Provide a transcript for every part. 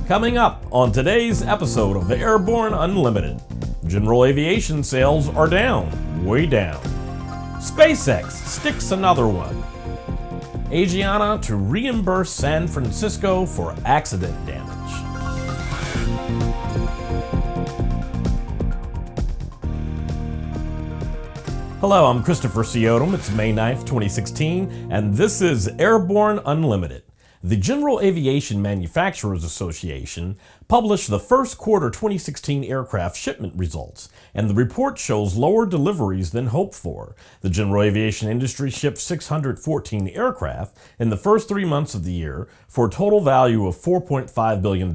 Coming up on today's episode of the Airborne Unlimited, general aviation sales are down, way down. SpaceX sticks another one. Asiana to reimburse San Francisco for accident damage. Hello, I'm Christopher Ciodum. It's May 9th, 2016, and this is Airborne Unlimited. The General Aviation Manufacturers Association published the first quarter 2016 aircraft shipment results, and the report shows lower deliveries than hoped for. The general aviation industry shipped 614 aircraft in the first 3 months of the year for a total value of $4.5 billion.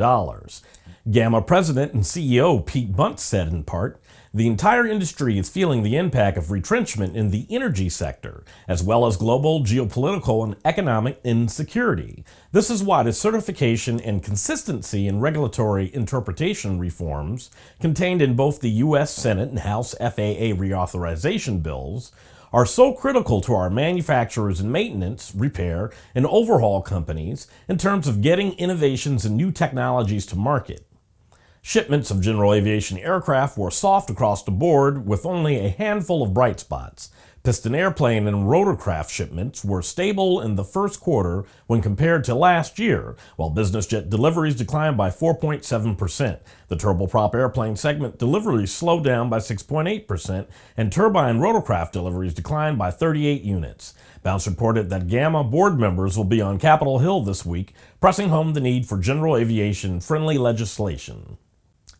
Gamma President and CEO Pete Bunt said in part, "The entire industry is feeling the impact of retrenchment in the energy sector, as well as global geopolitical and economic insecurity. This is why the certification and consistency in regulatory interpretation reforms contained in both the U.S. Senate and House FAA reauthorization bills are so critical to our manufacturers and maintenance, repair, and overhaul companies in terms of getting innovations and new technologies to market." Shipments of general aviation aircraft were soft across the board with only a handful of bright spots. Piston airplane and rotorcraft shipments were stable in the first quarter when compared to last year, while business jet deliveries declined by 4.7%. The turboprop airplane segment deliveries slowed down by 6.8%, and turbine rotorcraft deliveries declined by 38 units. Bounce reported that Gamma board members will be on Capitol Hill this week, pressing home the need for general aviation-friendly legislation.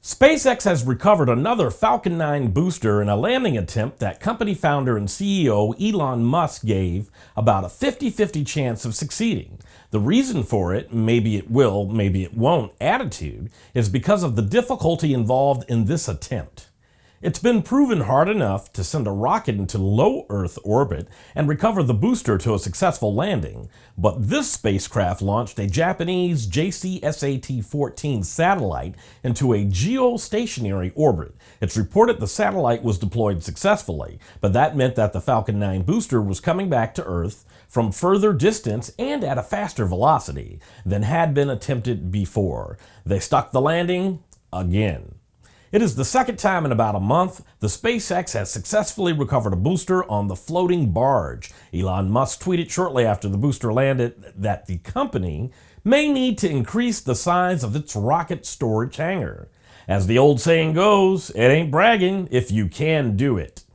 SpaceX has recovered another Falcon 9 booster in a landing attempt that company founder and CEO Elon Musk gave about a 50-50 chance of succeeding. The reason for it, maybe it will, maybe it won't attitude, is because of the difficulty involved in this attempt. It's been proven hard enough to send a rocket into low Earth orbit and recover the booster to a successful landing, but this spacecraft launched a Japanese JCSAT-14 satellite into a geostationary orbit. It's reported the satellite was deployed successfully, but that meant that the Falcon 9 booster was coming back to Earth from further distance and at a faster velocity than had been attempted before. They stuck the landing again. It is the second time in about a month the SpaceX has successfully recovered a booster on the floating barge. Elon Musk tweeted shortly after the booster landed that the company may need to increase the size of its rocket storage hangar. As the old saying goes, it ain't bragging if you can do it.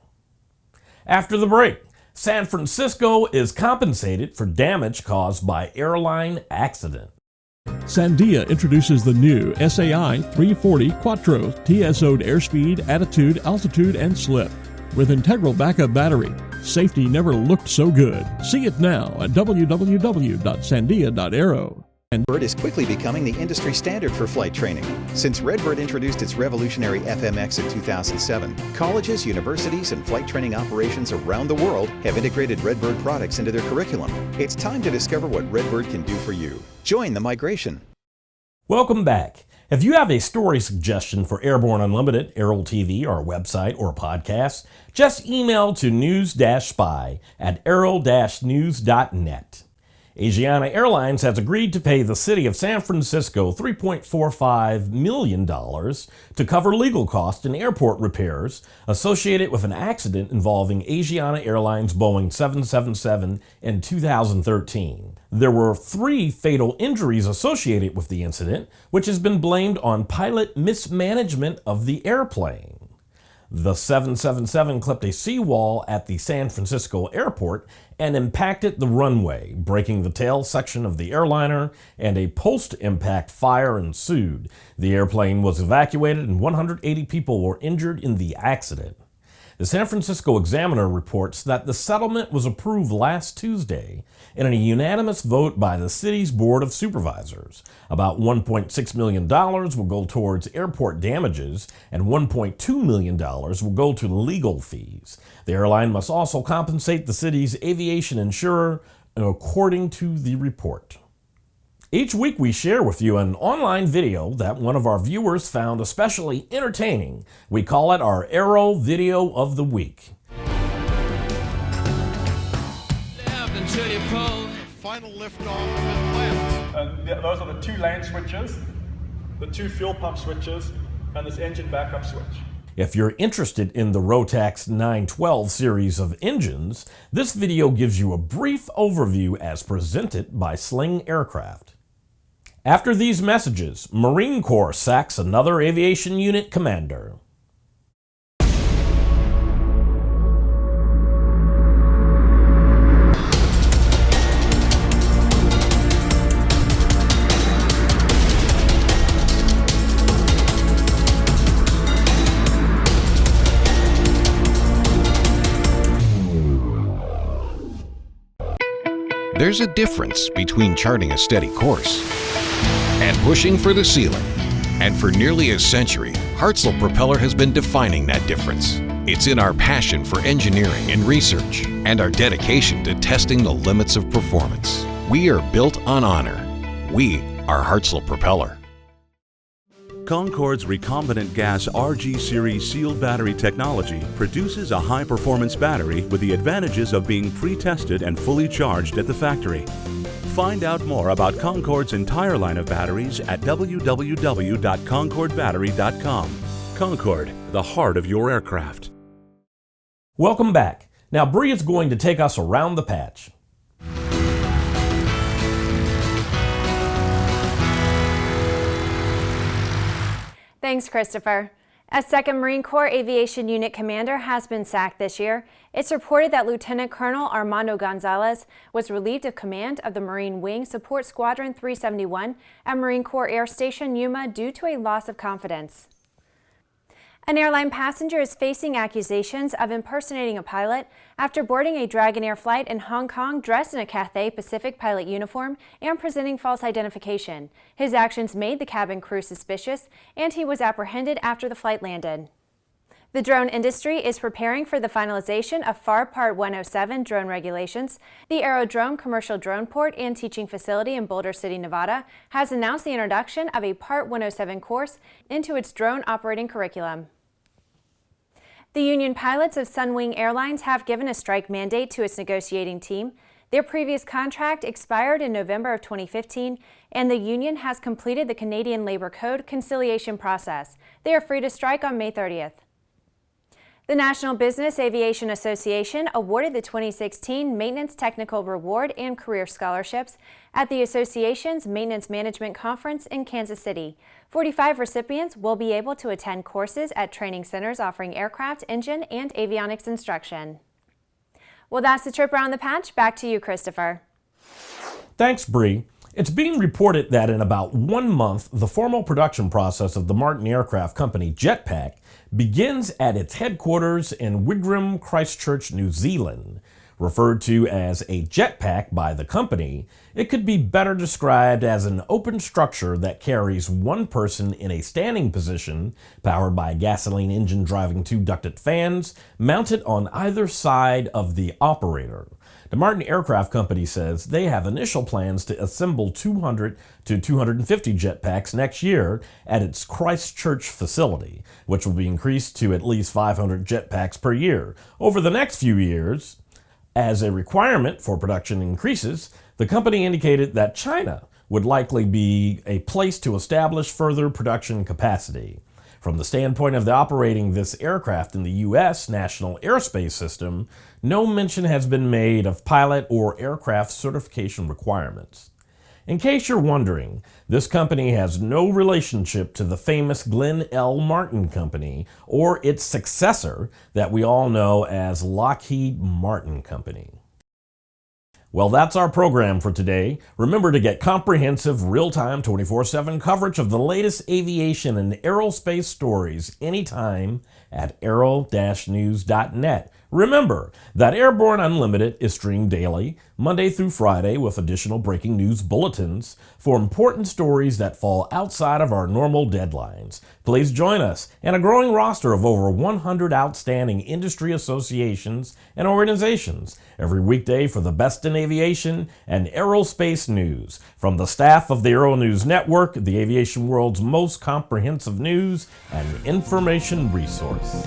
After the break, San Francisco is compensated for damage caused by airline accident. Sandia introduces the new SAI 340 Quattro TSO'd airspeed, attitude, altitude, and slip. With integral backup battery, safety never looked so good. See it now at www.sandia.aero. Redbird is quickly becoming the industry standard for flight training. Since Redbird introduced its revolutionary FMX in 2007, colleges, universities, and flight training operations around the world have integrated Redbird products into their curriculum. It's time to discover what Redbird can do for you. Join the migration. Welcome back. If you have a story suggestion for Airborne Unlimited, Aero-TV, our website, or podcast, just email to news-spy@aero-news.net. Asiana Airlines has agreed to pay the city of San Francisco $3.45 million to cover legal costs and airport repairs associated with an accident involving Asiana Airlines Boeing 777 in 2013. There were 3 fatal injuries associated with the incident, which has been blamed on pilot mismanagement of the airplane. The 777 clipped a seawall at the San Francisco airport and impacted the runway, breaking the tail section of the airliner, and a post-impact fire ensued. The airplane was evacuated and 180 people were injured in the accident. The San Francisco Examiner reports that the settlement was approved last Tuesday in a unanimous vote by the city's Board of Supervisors. About $1.6 million will go towards airport damages and $1.2 million will go to legal fees. The airline must also compensate the city's aviation insurer, according to the report. Each week we share with you an online video that one of our viewers found especially entertaining. We call it our Aero Video of the Week. Final liftoff of Atlanta. those are the 2 lane switches, the 2 fuel pump switches, and this engine backup switch. If you're interested in the Rotax 912 series of engines, this video gives you a brief overview as presented by Sling Aircraft. After these messages, Marine Corps sacks another aviation unit commander. There's a difference between charting a steady course and pushing for the ceiling. And for nearly a century, Hartzell Propeller has been defining that difference. It's in our passion for engineering and research and our dedication to testing the limits of performance. We are built on honor. We are Hartzell Propeller. Concorde's recombinant gas RG series sealed battery technology produces a high-performance battery with the advantages of being pre-tested and fully charged at the factory. Find out more about Concorde's entire line of batteries at www.concordebattery.com. Concorde, the heart of your aircraft. Welcome back. Now Bree is going to take us around the patch. Thanks, Christopher. A 2nd Marine Corps Aviation Unit Commander has been sacked this year. It's reported that Lieutenant Colonel Armando Gonzalez was relieved of command of the Marine Wing Support Squadron 371 at Marine Corps Air Station Yuma due to a loss of confidence. An airline passenger is facing accusations of impersonating a pilot after boarding a Dragonair flight in Hong Kong dressed in a Cathay Pacific pilot uniform and presenting false identification. His actions made the cabin crew suspicious, and he was apprehended after the flight landed. The drone industry is preparing for the finalization of FAR Part 107 drone regulations. The Aerodrome Commercial Droneport and Teaching Facility in Boulder City, Nevada, has announced the introduction of a Part 107 course into its drone operating curriculum. The union pilots of Sunwing Airlines have given a strike mandate to its negotiating team. Their previous contract expired in November of 2015, and the union has completed the Canadian Labor Code conciliation process. They are free to strike on May 30th. The National Business Aviation Association awarded the 2016 Maintenance Technical Reward and Career Scholarships at the association's Maintenance Management Conference in Kansas City. 45 recipients will be able to attend courses at training centers offering aircraft, engine, and avionics instruction. Well, that's the trip around the patch. Back to you, Christopher. Thanks, Bree. It's being reported that in about 1 month, the formal production process of the Martin Aircraft Company Jetpack begins at its headquarters in Wigram, Christchurch, New Zealand. Referred to as a jetpack by the company, it could be better described as an open structure that carries one person in a standing position, powered by a gasoline engine driving 2 ducted fans, mounted on either side of the operator. The Martin Aircraft Company says they have initial plans to assemble 200 to 250 jetpacks next year at its Christchurch facility, which will be increased to at least 500 jetpacks per year. Over the next few years, as a requirement for production increases, the company indicated that China would likely be a place to establish further production capacity. From the standpoint of the operating this aircraft in the U.S. National Airspace System, no mention has been made of pilot or aircraft certification requirements. In case you're wondering, this company has no relationship to the famous Glenn L. Martin Company or its successor that we all know as Lockheed Martin Company. Well, that's our program for today. Remember to get comprehensive, real-time, 24/7 coverage of the latest aviation and aerospace stories anytime at aero-news.net. Remember that Airborne Unlimited is streamed daily, Monday through Friday, with additional breaking news bulletins for important stories that fall outside of our normal deadlines. Please join us and a growing roster of over 100 outstanding industry associations and organizations every weekday for the best in aviation and aerospace news. From the staff of the Aero-News Network, the aviation world's most comprehensive news and information resource.